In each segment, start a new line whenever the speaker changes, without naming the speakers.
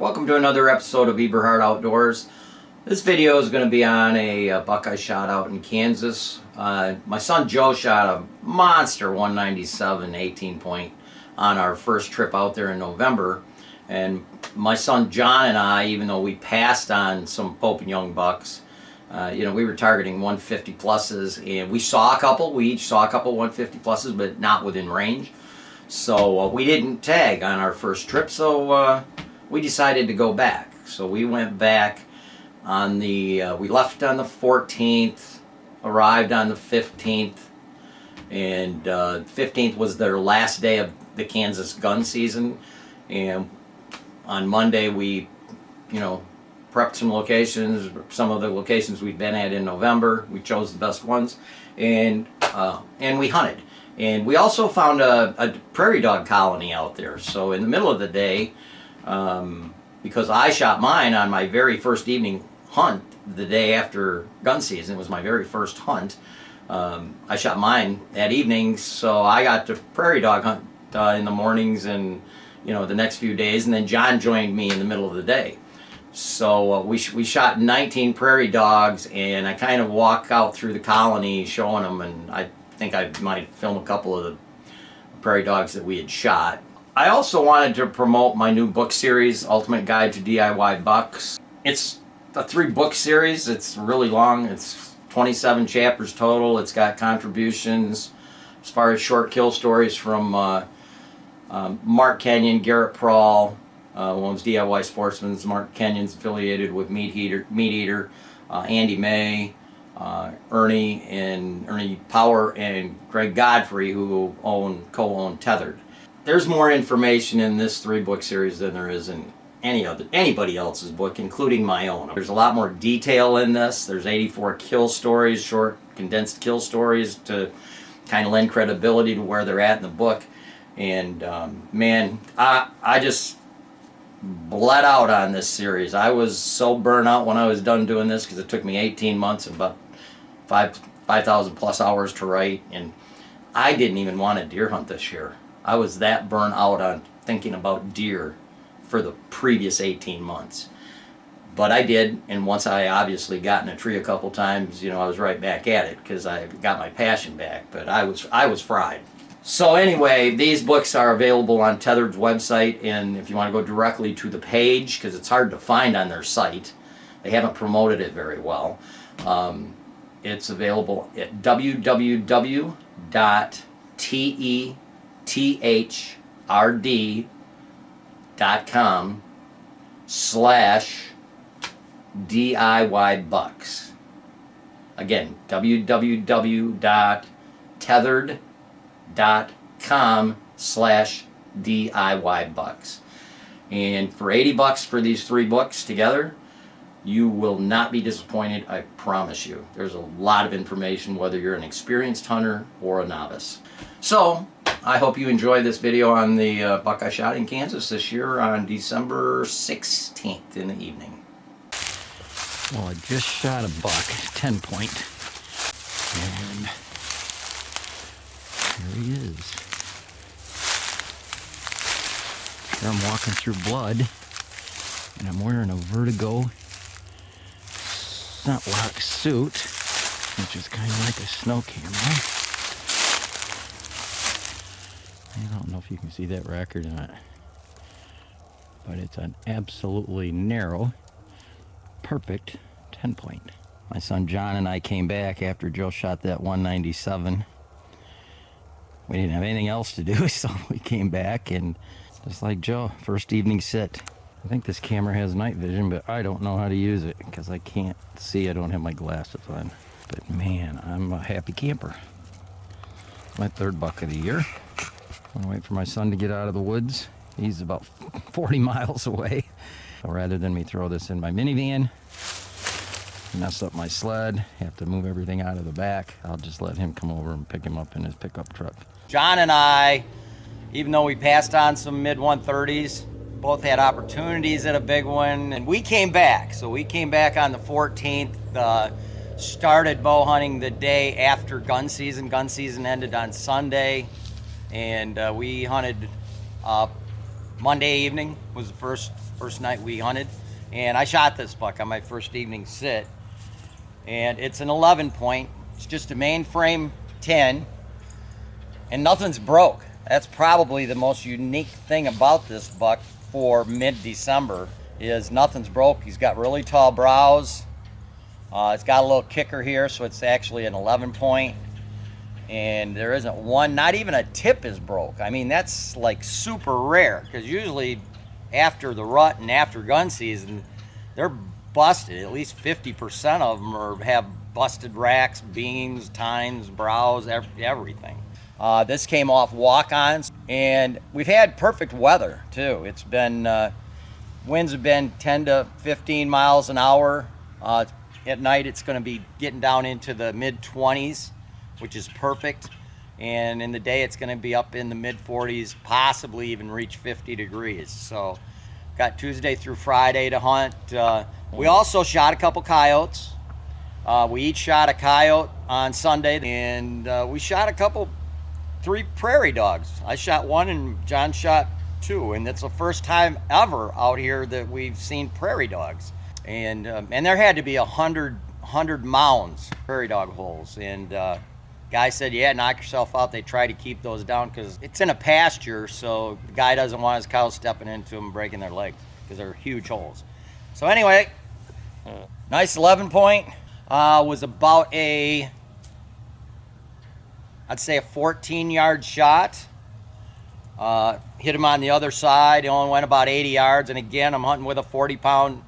Welcome to another episode of Eberhart Outdoors. This video is going to be on a buck I shot out in Kansas. My son Joe shot a monster 197 18 point on our first trip out there in November. And my son John and I, even though we passed on some Pope and Young bucks, we were targeting 150 pluses, and we saw a couple. We each saw a couple 150 pluses, but not within range. So we didn't tag on our first trip, so we decided to go back. So we went back on the, we left on the 14th, arrived on the 15th, and 15th was their last day of the Kansas gun season. And on Monday we, prepped some locations, some of the locations we'd been at in November. We chose the best ones, and we hunted. And we also found a prairie dog colony out there. So in the middle of the day, because I shot mine on my very first evening hunt the day after gun season, it was my very first hunt. I shot mine that evening, so I got to prairie dog hunt in the mornings and the next few days, and then John joined me in the middle of the day. So we shot 19 prairie dogs, and I kind of walk out through the colony showing them, and I think I might film a couple of the prairie dogs that we had shot. I also wanted to promote my new book series, Ultimate Guide to DIY Bucks. It's a 3-book series. It's really long. It's 27 chapters total. It's got contributions as far as short kill stories from Mark Kenyon, Garrett Prawl, one's DIY Sportsman. Mark Kenyon's affiliated with Meat Eater, Andy May, Ernie Power, and Greg Godfrey, who co-own Tethered. There's more information in this 3-book series than there is in anybody else's book, including my own. There's a lot more detail in this. There's 84 kill stories, short condensed kill stories to kind of lend credibility to where they're at in the book. And man, I just bled out on this series. I was so burnt out when I was done doing this, because it took me 18 months and about 5,000 plus hours to write, and I didn't even want to deer hunt this year. I was that burnt out on thinking about deer for the previous 18 months. But I did, and once I obviously got in a tree a couple times, I was right back at it, because I got my passion back. But I was fried. So anyway, these books are available on Tethered's website, and if you want to go directly to the page, because it's hard to find on their site, they haven't promoted it very well. It's available at www.tethrd.com/DIY bucks. Again, www.tethered.com/DIY bucks. And for 80 bucks for these 3 books together, you will not be disappointed, I promise you. There's a lot of information, whether you're an experienced hunter or a novice. So I hope you enjoy this video on the buck I shot in Kansas this year on December 16th in the evening.
Well, I just shot a buck, 10 point, and there he is. Here I'm walking through blood, and I'm wearing a Vertigo ScentLok suit, which is kind of like a snow camo. I don't know if you can see that rack or not, but it's an absolutely narrow, perfect 10 point. My son John and I came back after Joe shot that 197. We didn't have anything else to do, so we came back, and just like Joe, first evening sit. I think this camera has night vision, but I don't know how to use it because I can't see. I don't have my glasses on. But man, I'm a happy camper. My 3rd buck of the year. I'm gonna wait for my son to get out of the woods. He's about 40 miles away. So rather than me throw this in my minivan, mess up my sled, have to move everything out of the back, I'll just let him come over and pick him up in his pickup truck.
John and I, even though we passed on some mid-130s, both had opportunities at a big one, and we came back. So we came back on the 14th, started bow hunting the day after gun season. Gun season ended on Sunday, and we hunted Monday evening was the first night we hunted, and I shot this buck on my first evening sit. And it's an 11 point. It's just a mainframe 10, and nothing's broke. That's probably the most unique thing about this buck for mid-December is nothing's broke. He's got really tall brows. It's got a little kicker here, so it's actually an 11 point. And there isn't one, not even a tip is broke. I mean, that's like super rare, because usually after the rut and after gun season, they're busted. At least 50% of them have busted racks, beams, tines, brows, everything. This came off walk-ons, and we've had perfect weather too. It's been, winds have been 10 to 15 miles an hour. At night it's going to be getting down into the mid-20s, which is perfect. And in the day it's going to be up in the mid-40s, possibly even reach 50 degrees. So got Tuesday through Friday to hunt. We also shot a couple coyotes. We each shot a coyote on Sunday, and we shot three prairie dogs. I shot one and John shot two, and it's the first time ever out here that we've seen prairie dogs. And there had to be 100 mounds, prairie dog holes. And guy said, yeah, knock yourself out. They try to keep those down because it's in a pasture, so the guy doesn't want his cows stepping into them and breaking their legs because they're huge holes. So anyway, nice 11 point. Was about I'd say a 14-yard shot. Hit him on the other side. He only went about 80 yards. And again, I'm hunting with a 40-pound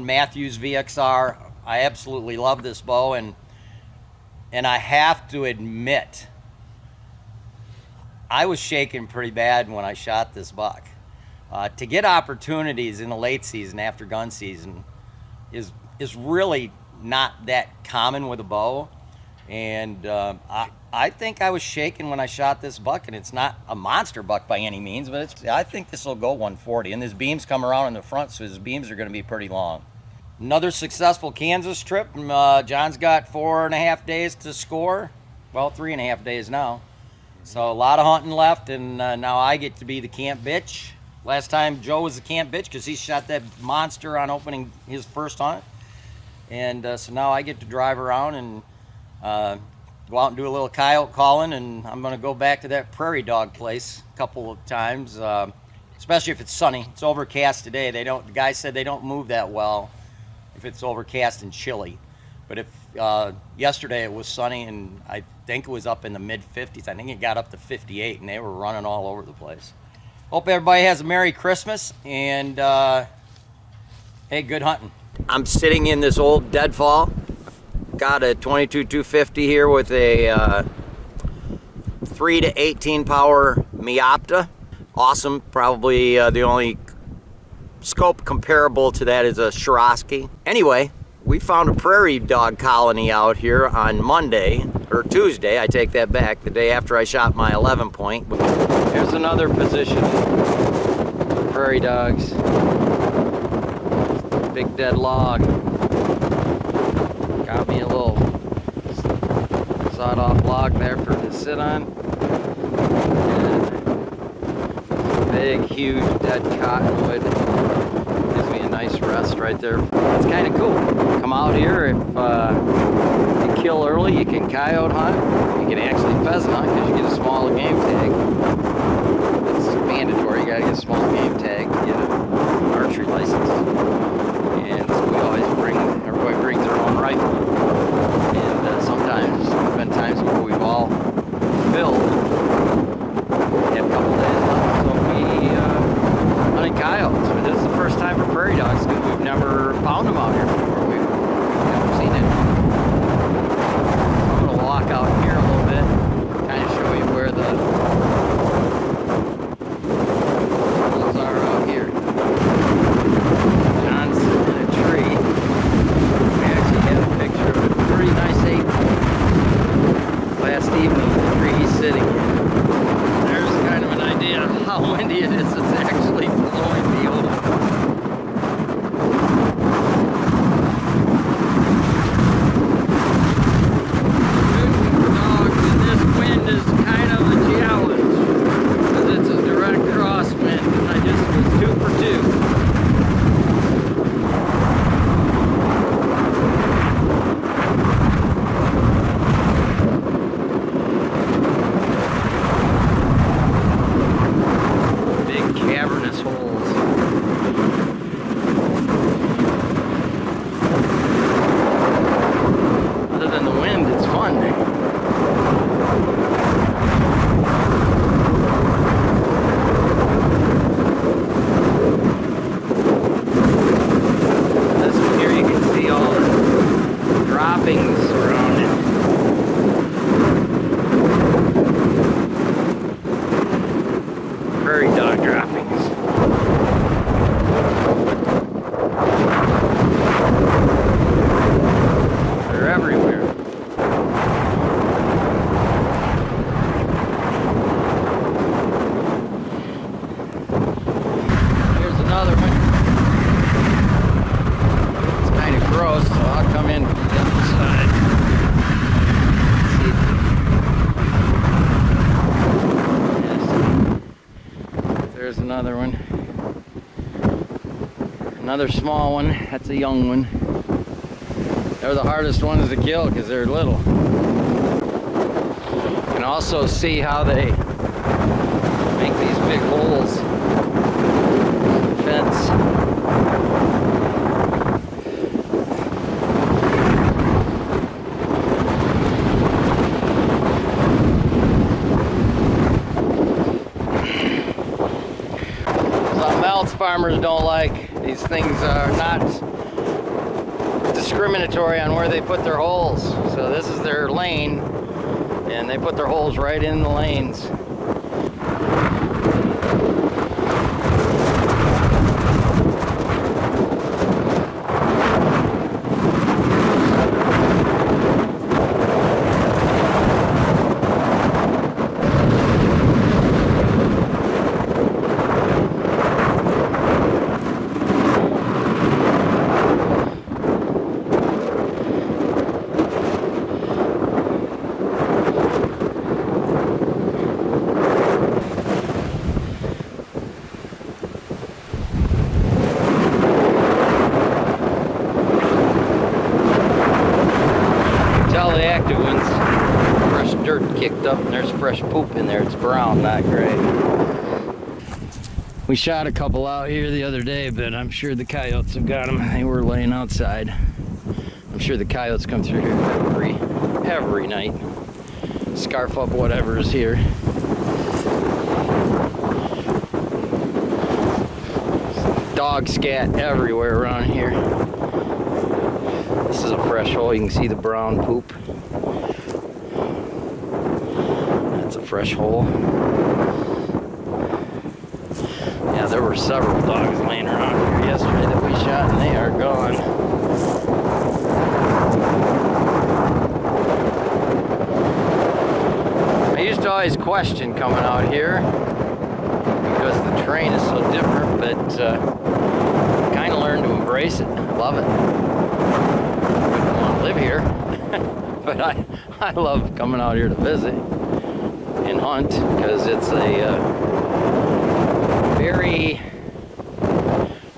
Matthews VXR. I absolutely love this bow, and I have to admit, I was shaking pretty bad when I shot this buck. To get opportunities in the late season after gun season is really not that common with a bow. And I think I was shaking when I shot this buck, and it's not a monster buck by any means, but I think this will go 140. And his beams come around in the front, so his beams are going to be pretty long. Another successful Kansas trip. John's got 4.5 days to score. Well, 3.5 days now. So a lot of hunting left, and now I get to be the camp bitch. Last time Joe was the camp bitch because he shot that monster on opening his first hunt. And so now I get to drive around and go out and do a little coyote calling, and I'm going to go back to that prairie dog place a couple of times, especially if it's sunny. It's overcast today. The guy said they don't move that well if it's overcast and chilly. But if yesterday it was sunny, and I think it was up in the mid-50s. I think it got up to 58, and they were running all over the place. Hope everybody has a Merry Christmas, and hey, good hunting. I'm sitting in this old deadfall. Got a 22-250 here with a 3 to 18 power Miopta. Awesome. Probably the only scope comparable to that is a Swarovski. Anyway, we found a prairie dog colony out here on Monday, or Tuesday, I take that back, the day after I shot my 11 point. Here's another position. Prairie dogs. Big dead log. Got me a little sawed-off log there for to sit on. And big, huge, dead cottonwood. Gives me a nice rest right there. It's kind of cool. Come out here. If you kill early, you can coyote hunt. You can actually pheasant hunt because you get a small game tag. It's mandatory. You got to get a small game tag to get an archery license. And so we always everybody brings their own rifle. And sometimes, there's been times where we've all filled, had a couple days left, so we hunted coyotes. But this is the first time for prairie dogs because we've never found them out here before. We've never seen it. I'm going to walk out here a little bit, kind of show you where the holes are out here. John's in a tree. We actually had a picture of a pretty nice 8 last evening, the tree he's sitting in. There's kind of an idea of how windy it is. It's actually blowing the old. Shooting dogs in this wind is kind of a challenge.
another one. Another small one. That's a young one. They're the hardest ones to kill because they're little. You can also see how they make these big holes in the fence. Something else farmers don't like. These things are not discriminatory on where they put their holes. So this is their lane, and they put their holes right in the lanes. Kicked up and there's fresh poop in there. It's brown, not gray. We shot a couple out here the other day, but I'm sure the coyotes have got them. They were laying outside. I'm sure the coyotes come through here every night. Scarf up whatever's here. Dog scat everywhere around here. This is a fresh hole. You can see the brown poop. Fresh hole. Yeah, there were several dogs laying around here yesterday that we shot, and they are gone. I used to always question coming out here because the terrain is so different, but kind of learned to embrace it. I love it. I wouldn't want to live here, but I love coming out here to visit and hunt because it's a very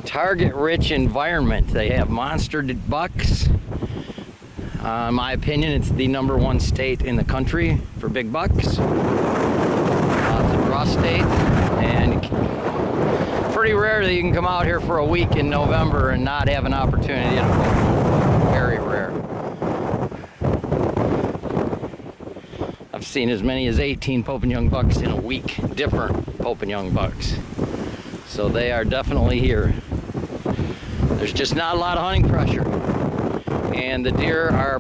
target-rich environment. They have monster bucks. In my opinion, it's the #1 state in the country for big bucks. It's a draw state, and pretty rare that you can come out here for a week in November and not have an opportunity to hunt. Very rare. I've seen as many as 18 Pope and Young bucks in a week, different Pope and Young bucks. So they are definitely here. There's just not a lot of hunting pressure. And the deer are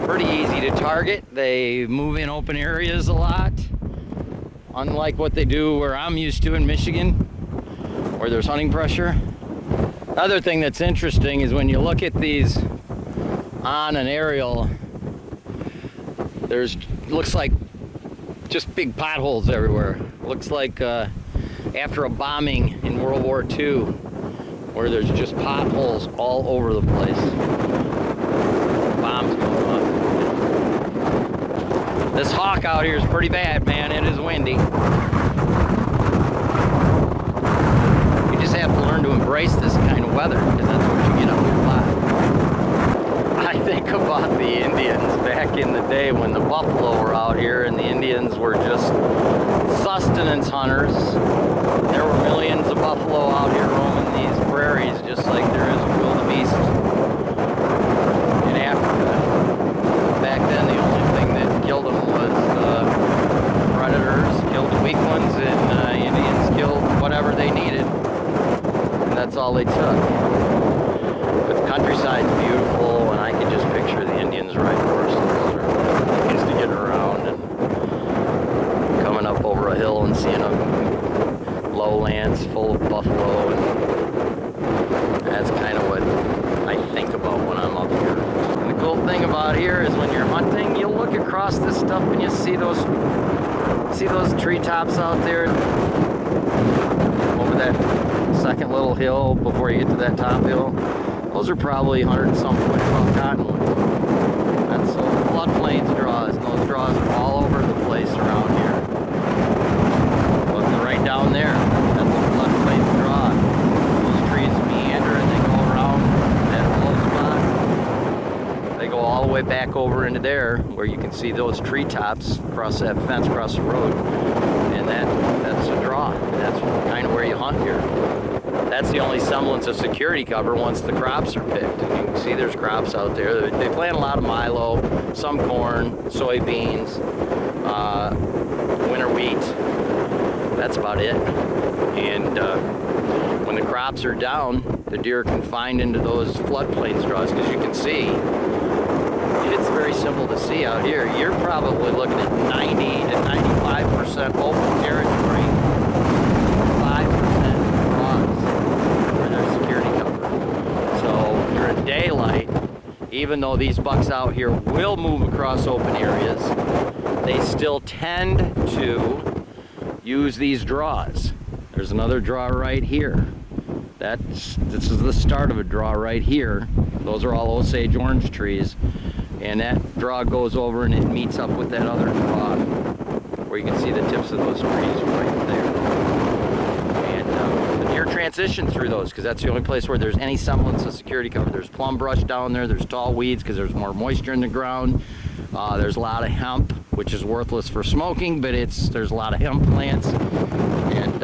pretty easy to target. They move in open areas a lot, unlike what they do where I'm used to in Michigan, where there's hunting pressure. Other thing that's interesting is when you look at these on an aerial, looks like just big potholes everywhere. Looks like after a bombing in World War II, where there's just potholes all over the place. Bombs going off. This hawk out here is pretty bad, man. It is windy. You just have to learn to embrace this kind of weather, because that's what you get up here a lot. I think about the Indians back in the day when the buffalo were out here, and the Indians were just sustenance hunters. There were millions of buffalo out here roaming these prairies, just like there is wildebeest in Africa. Back then, the only thing that killed them was predators, killed the weak ones, and Indians killed whatever they needed. And that's all they took. But the countryside's beautiful, and I can just picture the Indians riding horses, or used to get around and coming up over a hill and seeing a lowlands full of buffalo, and that's kind of what I think about when I'm up here. And the cool thing about here is when you're hunting, you'll look across this stuff and you see those treetops out there over that second little hill before you get to that top hill. Those are probably 100 and some foot tall cottonwoods. That's so floodplains draws, and those draws are all over the place around here. But the right down there. That's a floodplain draw. Those trees meander and they go around that low spot. They go all the way back over into there where you can see those treetops across that fence across the road. And that's a draw. That's kind of where you hunt here. That's the only semblance of security cover once the crops are picked. And you can see there's crops out there. They plant a lot of milo, some corn, soybeans, winter wheat. That's about it. And when the crops are down, the deer can find into those floodplain draws, because you can see, it's very simple to see out here. You're probably looking at 90 to 95% open territory, 5% draws for their security cover. So during daylight, even though these bucks out here will move across open areas, they still tend to use these draws. There's another draw right here. This is the start of a draw right here. Those are all Osage orange trees. And that draw goes over and it meets up with that other draw where you can see the tips of those trees right there. And the deer transition through those because that's the only place where there's any semblance of security cover. There's plum brush down there, there's tall weeds because there's more moisture in the ground. There's a lot of hemp, which is worthless for smoking, but there's a lot of hemp plants. And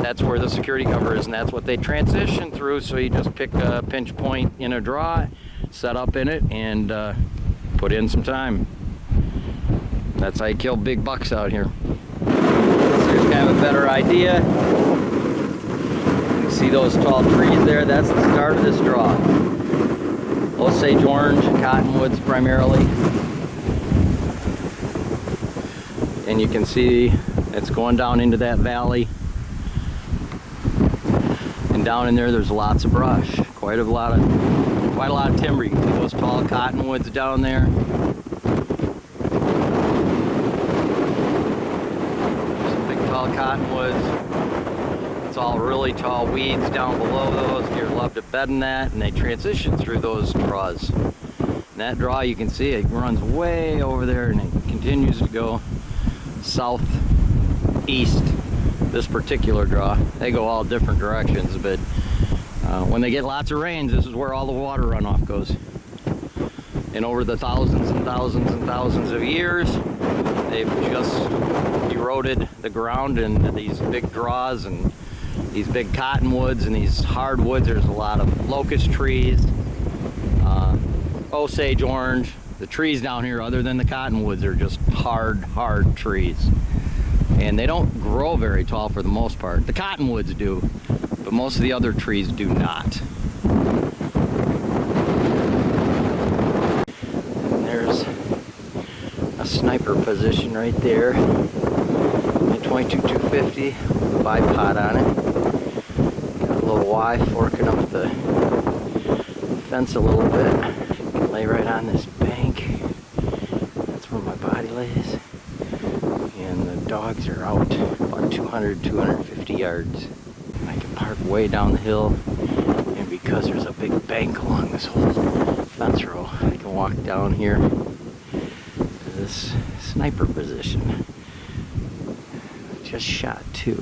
that's where the security cover is, and that's what they transition through. So you just pick a pinch point in a draw, set up in it, and put in some time. That's how you kill big bucks out here. So here's kind of a better idea. You see those tall trees there? That's the start of this draw. Osage orange, cottonwoods primarily. And you can see it's going down into that valley. And down in there's lots of brush. Quite a lot of timber. You can see those tall cottonwoods down there. Some big tall cottonwoods. It's all really tall weeds down below those. Deer love to bed in that, and they transition through those draws. And that draw, you can see it runs way over there and it continues to go southeast. This particular draw, they go all different directions, but when they get lots of rains, this is where all the water runoff goes. And over the thousands and thousands and thousands of years, they've just eroded the ground into these big draws and these big cottonwoods and these hardwoods. There's a lot of locust trees, Osage orange. The trees down here, other than the cottonwoods, are just hard trees. And they don't grow very tall for the most part. The cottonwoods do, but most of the other trees do not. And there's a sniper position right there. A 22-250 with a bipod on it. Got a little Y forking up the fence a little bit. Lay right on this bank. That's where my body lays. And the dogs are out about 250 yards. I can park way down the hill, and because there's a big bank along this whole fence row, I can walk down here to this sniper position. Just shot two.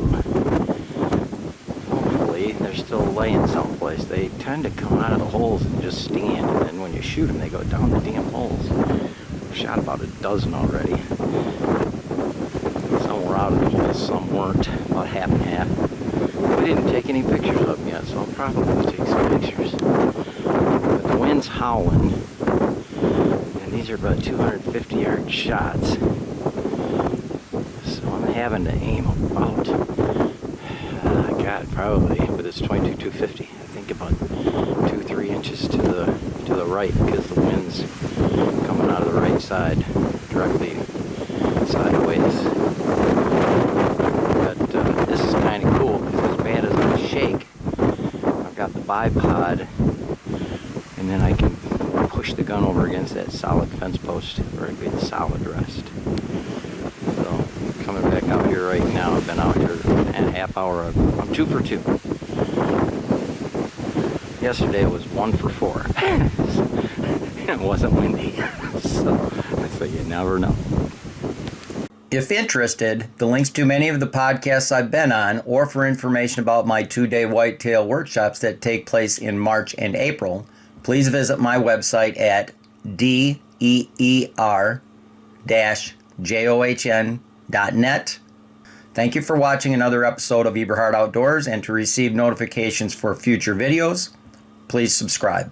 Hopefully they're still laying someplace. They tend to come out of the holes and just stand, and then when you shoot them they go down the damn holes. I've shot about a dozen already. Some were out of the holes, some weren't, about half and half. We didn't take any pictures of them yet, so I'll probably take some pictures. But the wind's howling, and these are about 250 yard shots. So I'm having to aim about, God, probably with this 22-250, I think about 2-3 inches to the right, because the wind's coming out of the right side, directly sideways. But this is kind of cool, because as bad as I shake, I've got the bipod, and then I can push the gun over against that solid fence post where I get a solid rest. So, coming back out here right now, I've been out here a half hour. I'm 2 for 2. Yesterday it was 1 for 4. It wasn't windy, so you never know.
If interested, the links to many of the podcasts I've been on, or for information about my 2-day whitetail workshops that take place in March and April, please visit my website at deer-john.net. Thank you for watching another episode of Eberhart Outdoors, and to receive notifications for future videos, please subscribe.